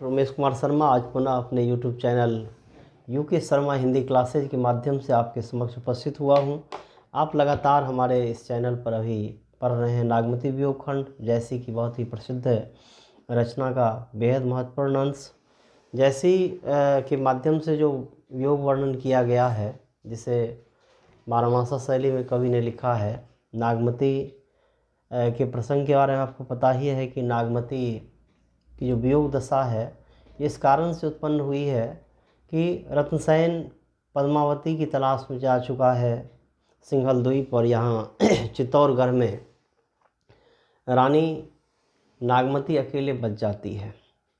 रमेश कुमार शर्मा आज पुनः अपने YouTube channel UK Sharma Hindi classes के माध्यम से आपके समक्ष उपस्थित हुआ हूं। आप लगातार हमारे इस चैनल पर अभी पढ़ रहे हैं नागमती वियोग खंड जैसी कि बहुत ही प्रसिद्ध रचना का बेहद महत्वपूर्ण अंश जैसी के माध्यम से जो वियोग वर्णन किया गया है, जिसे बारहमासा शैली में कवि ने लिखा है। नागमती के प्रसंग के बारे में आपको पता ही है कि नागमती की जो वियोग दशा है इस कारण से उत्पन्न हुई है कि रत्नसेन पद्मावती की तलाश में जा चुका है सिंघल द्वीप, और यहाँ चित्तौड़गढ़ में रानी नागमती अकेले बच जाती है,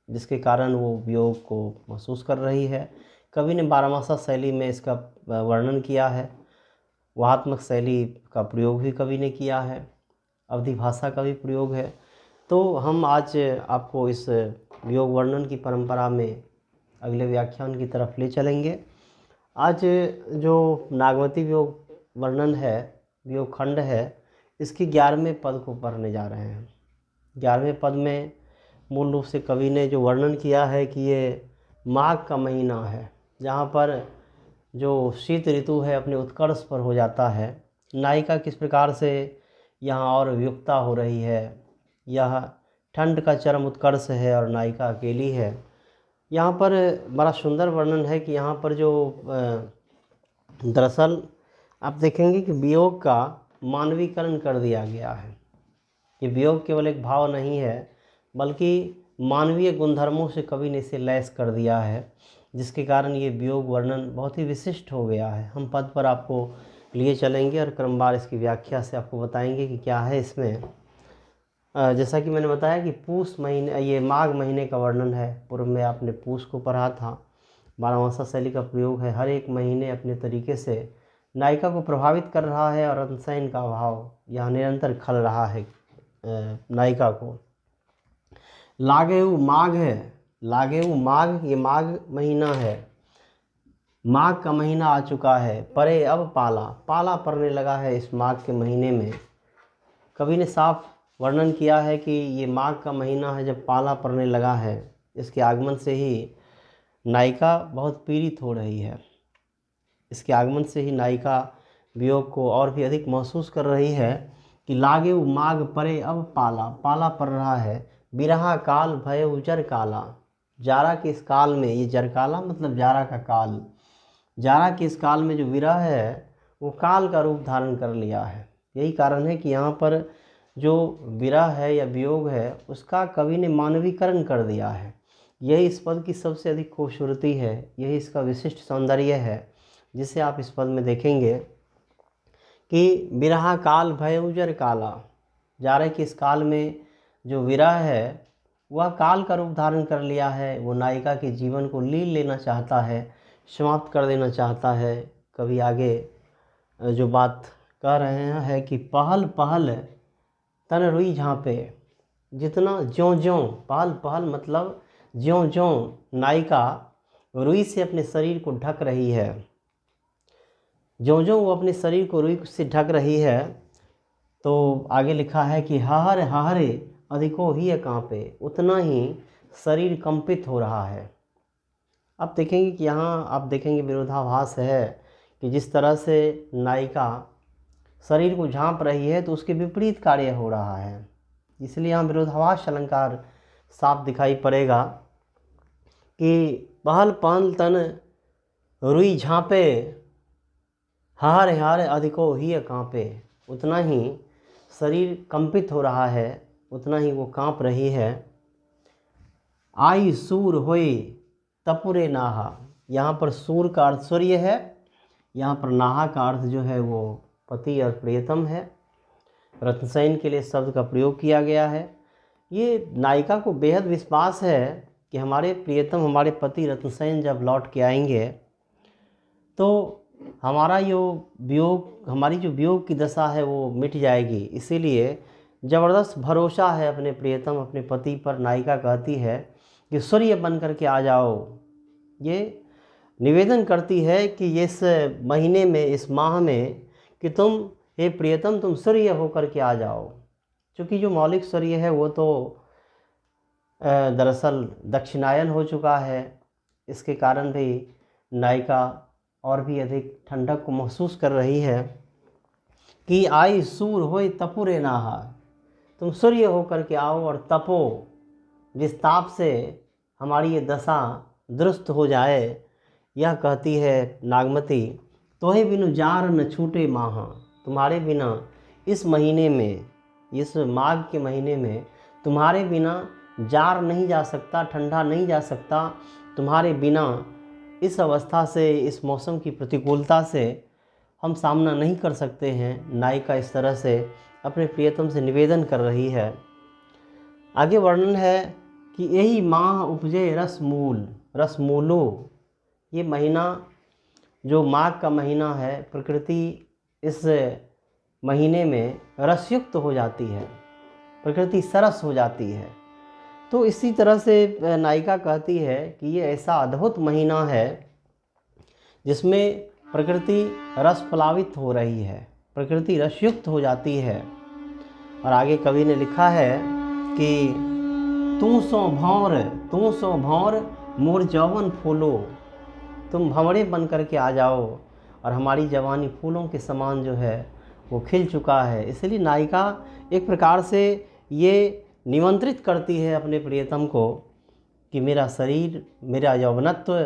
जिसके कारण वो वियोग को महसूस कर रही है। कवि ने बारहमासा शैली में इसका वर्णन किया है। वाहात्मक शैली का प्रयोग भी कवि ने किया है, अवधी भाषा का भी प्रयोग है। तो हम आज आपको इस वियोग वर्णन की परंपरा में अगले व्याख्यान की तरफ ले चलेंगे। आज जो नागमती वियोग वर्णन है, वियोग खंड है, इसके 11वें पद को पढ़ने जा रहे हैं। 11वें पद में मूल रूप से कवि ने जो वर्णन किया है कि ये माघ का महीना है, जहाँ पर जो शीत ऋतु है अपने उत्कर्ष पर हो जाता है। नायिका किस प्रकार से यहाँ और वियुक्ता हो रही है, यह ठंड का चरम उत्कर्ष है और नायिका अकेली है। यहाँ पर बड़ा सुंदर वर्णन है कि यहाँ पर जो दरअसल आप देखेंगे कि वियोग का मानवीकरण कर दिया गया है। ये वियोग केवल एक भाव नहीं है, बल्कि मानवीय गुणधर्मों से कवि ने इसे लैस कर दिया है, जिसके कारण ये वियोग वर्णन बहुत ही विशिष्ट हो गया है। हम पद पर आपको लिए चलेंगे और क्रमवार इसकी व्याख्या से आपको बताएंगे कि क्या है इसमें। जैसा कि मैंने बताया कि पूस महीने, ये माघ महीने का वर्णन है। पूर्व में आपने पूस को पढ़ा था। बारहमासा शैली का प्रयोग है। हर एक महीने अपने तरीके से नायिका को प्रभावित कर रहा है और रत्नसेन का भाव यहाँ निरंतर खल रहा है नायिका को। लागेऊ माघ है, लागेऊ माघ, ये माघ महीना है। माघ का महीना आ चुका है, परे अब पाला, पाला पड़ने लगा है इस माघ के महीने में। कवि ने साफ वर्णन किया है कि ये माघ का महीना है जब पाला पड़ने लगा है। इसके आगमन से ही नायिका बहुत पीड़ित हो रही है। इसके आगमन से ही नायिका वियोग को और भी अधिक महसूस कर रही है कि लागे माघ परे अब पाला, पाला पड़ रहा है। बिरहा काल भय उजर काला, जाड़ा के इस काल में, ये जरकाला मतलब जाड़ा का काल, जाड़ा के इस काल में जो विरह है वो काल का रूप धारण कर लिया है। यही कारण है कि यहाँ पर जो विरह है या वियोग है उसका कवि ने मानवीकरण कर दिया है। यही इस पद की सबसे अधिक खूबसूरती है, यही इसका विशिष्ट सौंदर्य है, जिसे आप इस पद में देखेंगे कि विरहा काल भय उजर काला, जाड़े के इस काल में जो विरह है वह काल का रूप धारण कर लिया है। वो नायिका के जीवन को लील लेना चाहता है, समाप्त कर देना चाहता है। कवि आगे जो बात कह रहे हैं कि पहल पहल तन रुई झाँपे, जितना ज्यों ज्यों, पहल पहल मतलब ज्यों ज्यों नायिका रुई से अपने शरीर को ढक रही है, ज्यों ज्यों वो अपने शरीर को रुई से ढक रही है, तो आगे लिखा है कि हहर हहरे अधिको ही कांपे, उतना ही शरीर कंपित हो रहा है। अब देखेंगे कि यहाँ आप देखेंगे विरोधाभास है कि जिस तरह से नायिका शरीर को झांप रही है तो उसके विपरीत कार्य हो रहा है। इसलिए यहाँ विरोधाभास अलंकार साफ दिखाई पड़ेगा कि पहल पहल तन रुई झांपे, हार हार अधिको ही कांपे, उतना ही शरीर कंपित हो रहा है, उतना ही वो कांप रही है। आई सूर होए तपुरे नाहा, यहाँ पर सूर का अर्थ सूर्य है, यहाँ पर नाहा का अर्थ जो है वो पति और प्रियतम है। रत्नसेन के लिए शब्द का प्रयोग किया गया है। ये नायिका को बेहद विश्वास है कि हमारे प्रियतम, हमारे पति रत्नसेन जब लौट के आएंगे तो हमारा हमारी जो वियोग की दशा है वो मिट जाएगी। इसीलिए ज़बरदस्त भरोसा है अपने प्रियतम, अपने पति पर। नायिका कहती है कि सूर्य बन करके आ जाओ। ये निवेदन करती है कि इस महीने में, इस माह में, कि तुम हे प्रियतम तुम सूर्य होकर के आ जाओ। क्योंकि जो मौलिक सूर्य है वो तो दरअसल दक्षिणायन हो चुका है। इसके कारण भी नायिका और भी अधिक ठंडक को महसूस कर रही है कि आई सूर होय तपुरे नाहा, तुम सूर्य होकर के आओ और तपो, जिस ताप से हमारी ये दशा दुरुस्त हो जाए। यह कहती है नागमती, तोहे बिनु जार न छूटे माहा, तुम्हारे बिना इस महीने में, इस माघ के महीने में तुम्हारे बिना जार नहीं जा सकता, ठंडा नहीं जा सकता। तुम्हारे बिना इस अवस्था से, इस मौसम की प्रतिकूलता से हम सामना नहीं कर सकते हैं। नायिका इस तरह से अपने प्रियतम से निवेदन कर रही है। आगे वर्णन है कि यही माह उपजे रसमूल, रसमूलो, ये महीना जो माघ का महीना है, प्रकृति इस महीने में रसयुक्त हो जाती है, प्रकृति सरस हो जाती है। तो इसी तरह से नायिका कहती है कि ये ऐसा अद्भुत महीना है जिसमें प्रकृति रस प्लावित हो रही है, प्रकृति रसयुक्त हो जाती है। और आगे कवि ने लिखा है कि तू सो भौर मोर जौवन फूलो, तुम भंवरे बन करके आ जाओ और हमारी जवानी फूलों के समान जो है वो खिल चुका है। इसलिए नायिका एक प्रकार से ये निमंत्रित करती है अपने प्रियतम को कि मेरा शरीर, मेरा यौवनत्व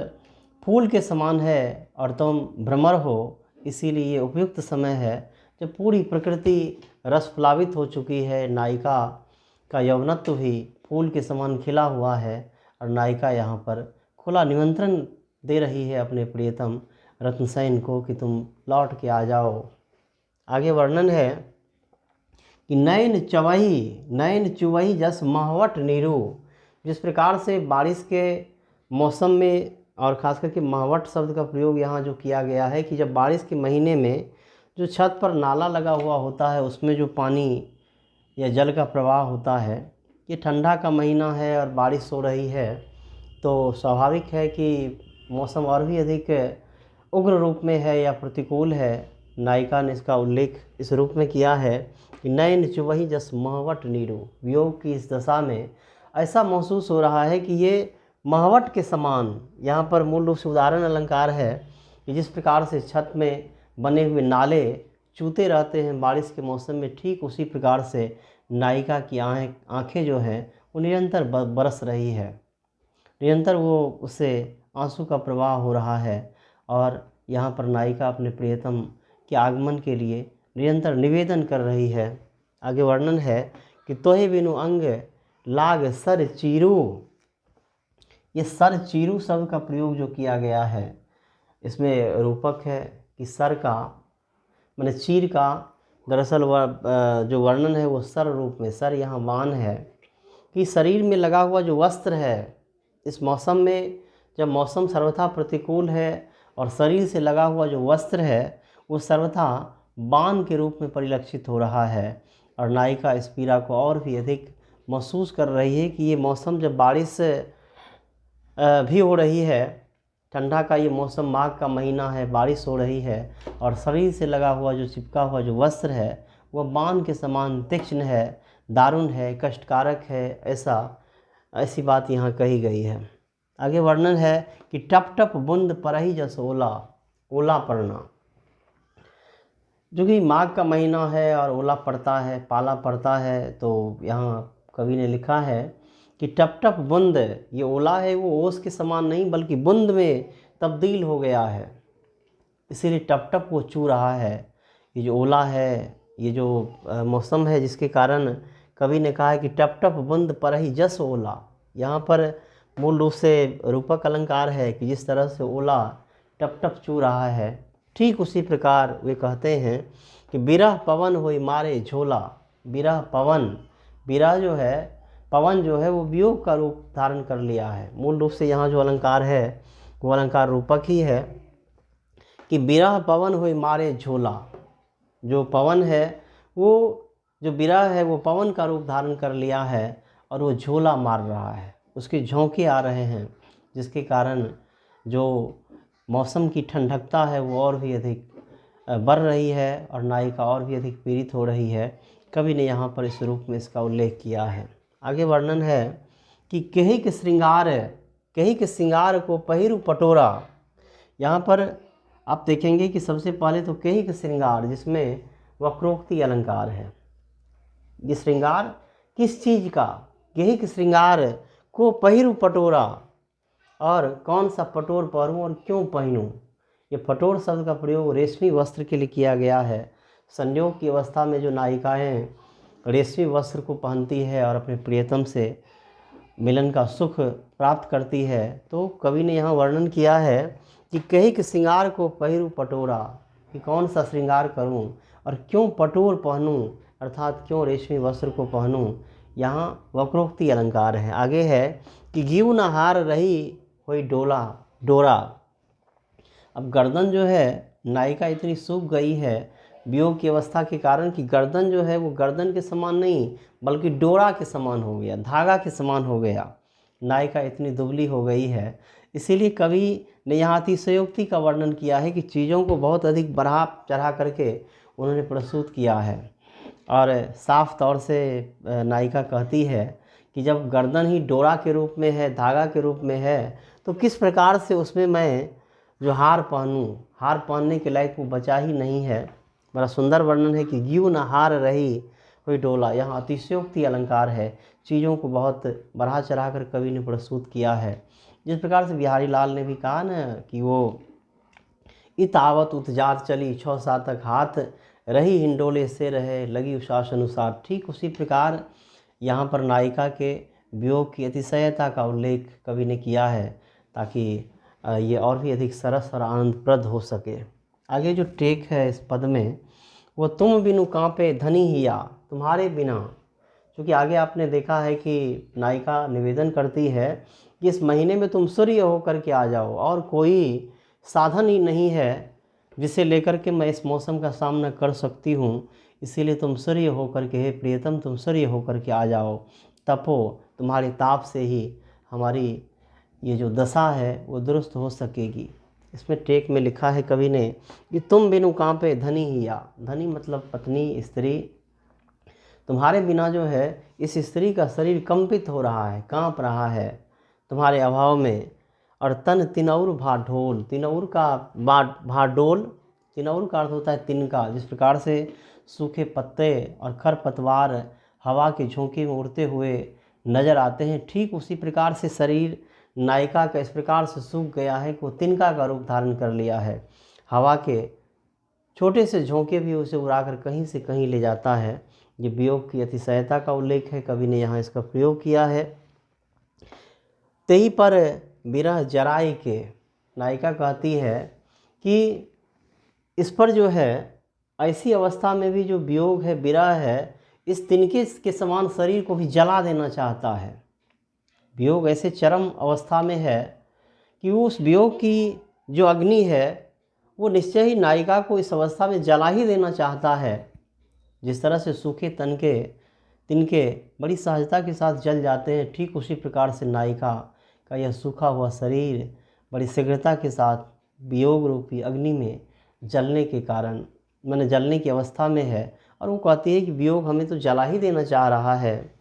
फूल के समान है और तुम भ्रमर हो। इसीलिए ये उपयुक्त समय है जब पूरी प्रकृति रस प्लावित हो चुकी है, नायिका का यौवनत्व भी फूल के समान खिला हुआ है और नायिका यहाँ पर खुला निमंत्रण दे रही है अपने प्रियतम रत्नसेन को कि तुम लौट के आ जाओ। आगे वर्णन है कि नैन चुवही जस महवट नीरू, जिस प्रकार से बारिश के मौसम में और ख़ास करके महवट शब्द का प्रयोग यहाँ जो किया गया है कि जब बारिश के महीने में जो छत पर नाला लगा हुआ होता है उसमें जो पानी या जल का प्रवाह होता है, ये ठंडा का महीना है और बारिश हो रही है, तो स्वाभाविक है कि मौसम और भी अधिक उग्र रूप में है या प्रतिकूल है। नायिका ने इसका उल्लेख इस रूप में किया है कि नैन चुवही जस महवट नीरू, वियोग की इस दशा में ऐसा महसूस हो रहा है कि ये महवट के समान, यहाँ पर मूल रूप से उदाहरण अलंकार है कि जिस प्रकार से छत में बने हुए नाले चूते रहते हैं बारिश के मौसम में, ठीक उसी प्रकार से नायिका की आँखें जो हैं वो निरंतर बरस रही है, निरंतर वो उससे आंसू का प्रवाह हो रहा है। और यहाँ पर नायिका अपने प्रियतम के आगमन के लिए निरंतर निवेदन कर रही है। आगे वर्णन है कि तोहे बिनु अंग लाग सर चीरू, ये सर चीरू शब्द का प्रयोग जो किया गया है इसमें रूपक है कि सर का माने चीर का, दरअसल वह जो वर्णन है वो सर रूप में, सर यहाँ मान है कि शरीर में लगा हुआ जो वस्त्र है इस मौसम में, जब मौसम सर्वथा प्रतिकूल है और शरीर से लगा हुआ जो वस्त्र है वो सर्वथा बाण के रूप में परिलक्षित हो रहा है। और नायिका इस पीड़ा को और भी अधिक महसूस कर रही है कि ये मौसम जब बारिश भी हो रही है, ठंडा का ये मौसम माघ का महीना है, बारिश हो रही है और शरीर से लगा हुआ जो चिपका हुआ जो वस्त्र है वह बाण के समान तीक्ष्ण है, दारुण है, कष्टकारक है, ऐसी बात यहाँ कही गई है। आगे वर्णन है कि टप टप बूंद परही जस ओला, ओला पड़ना, जो कि माघ का महीना है और ओला पड़ता है, पाला पड़ता है, तो यहाँ कवि ने लिखा है कि टप टप बूंद, ये ओला है वो ओस के समान नहीं बल्कि बूंद में तब्दील हो गया है, इसीलिए टप टप वो चू रहा है। ये जो ओला है, ये जो मौसम है जिसके कारण कवि ने कहा है कि टप टप बूंद परही जस ओला, यहाँ पर मूल रूप से रूपक अलंकार है कि जिस तरह से ओला टप टप चू रहा है, ठीक उसी प्रकार वे कहते हैं कि बिरह पवन होई मारे झोला। बिरह पवन, बिरह जो है, पवन जो है वो वियोग का रूप धारण कर लिया है। मूल रूप से यहाँ जो अलंकार है वो अलंकार रूपक ही है कि बिरह पवन होई मारे झोला, जो पवन है वो, जो बिरह है वो पवन का रूप धारण कर लिया है और वो झोला मार रहा है, उसके झोंके आ रहे हैं, जिसके कारण जो मौसम की ठंडकता है वो और भी अधिक बढ़ रही है और नायिका और भी अधिक पीड़ित हो रही है। कवि ने यहाँ पर इस रूप में इसका उल्लेख किया है। आगे वर्णन है कि कही के श्रृंगार को पहिरु पटोरा। यहाँ पर आप देखेंगे कि सबसे पहले तो कही के श्रृंगार, जिसमें वक्रोक्ति अलंकार है। ये श्रृंगार किस चीज़ का? कही के श्रृंगार को पहिरु पटोरा, और कौन सा पटोर पहनूँ और क्यों पहनूँ। ये पटोर शब्द का प्रयोग रेशमी वस्त्र के लिए किया गया है। संयोग की अवस्था में जो नायिकाएँ रेशमी वस्त्र को पहनती है और अपने प्रियतम से मिलन का सुख प्राप्त करती है, तो कवि ने यहाँ वर्णन किया है कि कही के श्रृंगार को पहिरु पटोरा, कि कौन सा श्रृंगार करूं और क्यों पटोर पहनूं, अर्थात क्यों रेशमी वस्त्र को पहनूं। यहाँ वक्रोक्ति अलंकार है। आगे है कि गीव न हार रही हुई डोरा। अब गर्दन जो है, नायिका इतनी सूख गई है वियोग की अवस्था के कारण कि गर्दन जो है वो गर्दन के समान नहीं बल्कि डोरा के समान हो गया, धागा के समान हो गया। नायिका इतनी दुबली हो गई है। इसीलिए कवि ने यहाँ अतिशयोक्ति का वर्णन किया है कि चीज़ों को बहुत अधिक बढ़ा चढ़ा करके उन्होंने प्रस्तुत किया है। और साफ तौर से नायिका कहती है कि जब गर्दन ही डोरा के रूप में है, धागा के रूप में है, तो किस प्रकार से उसमें मैं जो हार पहनूँ, हार पहनने के लायक वो बचा ही नहीं है। बड़ा सुंदर वर्णन है कि गीव न हार रही हुई डोला। यहाँ अतिशयोक्ति अलंकार है, चीज़ों को बहुत बढ़ा चढ़ा कर कवि ने प्रस्तुत किया है। जिस प्रकार से बिहारी लाल ने भी कहा ना कि वो इतावत उतजात चली 6 तक हाथ रही हिंडोले से रहे लगी उशास अनुसार। ठीक उसी प्रकार यहाँ पर नायिका के वियोग की अतिशयता का उल्लेख कवि ने किया है, ताकि ये और भी अधिक सरस और आनंदप्रद हो सके। आगे जो टेक है इस पद में, वो तुम बिनु कांपे धनी हिया, तुम्हारे बिना। क्योंकि आगे आपने देखा है कि नायिका निवेदन करती है कि इस महीने में तुम सूर्य होकर के आ जाओ, और कोई साधन ही नहीं है जिसे लेकर के मैं इस मौसम का सामना कर सकती हूँ। इसीलिए तुम सूर्य होकर के, हे प्रियतम, तुम सूर्य होकर के आ जाओ। तपो, तुम्हारे ताप से ही हमारी ये जो दशा है वो दुरुस्त हो सकेगी। इसमें टेक में लिखा है कवि ने कि तुम बिनु कांपे धनी हिया। धनी मतलब पत्नी, स्त्री। तुम्हारे बिना जो है इस स्त्री का शरीर कंपित हो रहा है, कांप रहा है तुम्हारे अभाव में। और तन तिनौर भा ढोल, तिनौर का भा डोल, तिनौर का अर्थ होता है तिनका। जिस प्रकार से सूखे पत्ते और खरपतवार हवा के झोंके में उड़ते हुए नजर आते हैं, ठीक उसी प्रकार से शरीर नायिका का इस प्रकार से सूख गया है कि वो तिनका का रूप धारण कर लिया है। हवा के छोटे से झोंके भी उसे उड़ाकर कहीं से कहीं ले जाता है। ये वियोग की अतिशयता का उल्लेख है, कवि ने यहाँ इसका प्रयोग किया है। तेही पर विरह जराई के, नायिका कहती है कि इस पर जो है ऐसी अवस्था में भी जो वियोग है, विरह है, इस तिनके के समान शरीर को भी जला देना चाहता है। वियोग ऐसे चरम अवस्था में है कि उस वियोग की जो अग्नि है वो निश्चय ही नायिका को इस अवस्था में जला ही देना चाहता है। जिस तरह से सूखे तिनके बड़ी सहजता के साथ जल जाते हैं, ठीक उसी प्रकार से नायिका का यह सूखा हुआ शरीर बड़ी शीघ्रता के साथ वियोग रूपी अग्नि में जलने के कारण, मैंने जलने की अवस्था में है। और वो कहती है कि वियोग हमें तो जला ही देना चाह रहा है।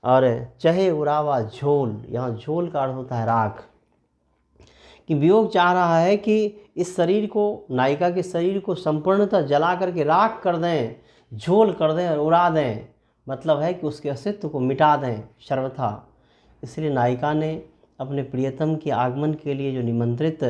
और चहे उरावा झोल, यहाँ झोल का अर्थ होता है राख, कि वियोग चाह रहा है कि इस शरीर को, नायिका के शरीर को संपूर्णतः जला करके राख कर दें, झोल कर दें और उड़ा दें। मतलब है कि उसके अस्तित्व को मिटा दें सर्वथा। इसलिए नायिका ने अपने प्रियतम के आगमन के लिए जो निमंत्रित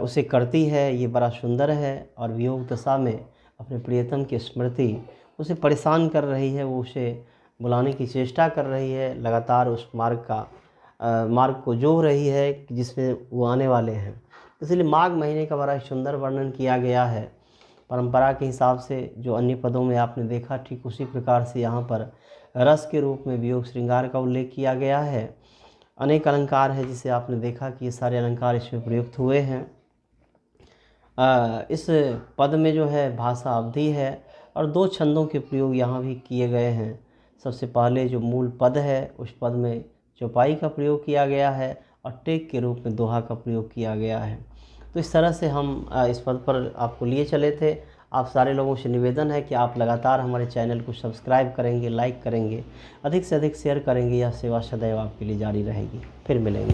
उसे करती है, ये बड़ा सुंदर है। और वियोग दशा में अपने प्रियतम की स्मृति उसे परेशान कर रही है, वो उसे बुलाने की चेष्टा कर रही है, लगातार उस मार्ग को जोह रही है जिसमें वो आने वाले हैं। इसलिए माघ महीने का बड़ा सुंदर वर्णन किया गया है। परंपरा के हिसाब से जो अन्य पदों में आपने देखा, ठीक उसी प्रकार से यहाँ पर रस के रूप में वियोग श्रृंगार का उल्लेख किया गया है। अनेक अलंकार है जिसे आपने देखा कि ये सारे अलंकार इसमें प्रयुक्त हुए हैं। इस पद में जो है भाषा अवधि है और 2 छंदों के प्रयोग यहाँ भी किए गए हैं। सबसे पहले जो मूल पद है उस पद में चौपाई का प्रयोग किया गया है और टेक के रूप में दोहा का प्रयोग किया गया है। तो इस तरह से हम इस पद पर आपको लिए चले थे। आप सारे लोगों से निवेदन है कि आप लगातार हमारे चैनल को सब्सक्राइब करेंगे, लाइक करेंगे, अधिक से अधिक शेयर करेंगे। यह सेवा सदैव आपके लिए जारी रहेगी। फिर मिलेंगे।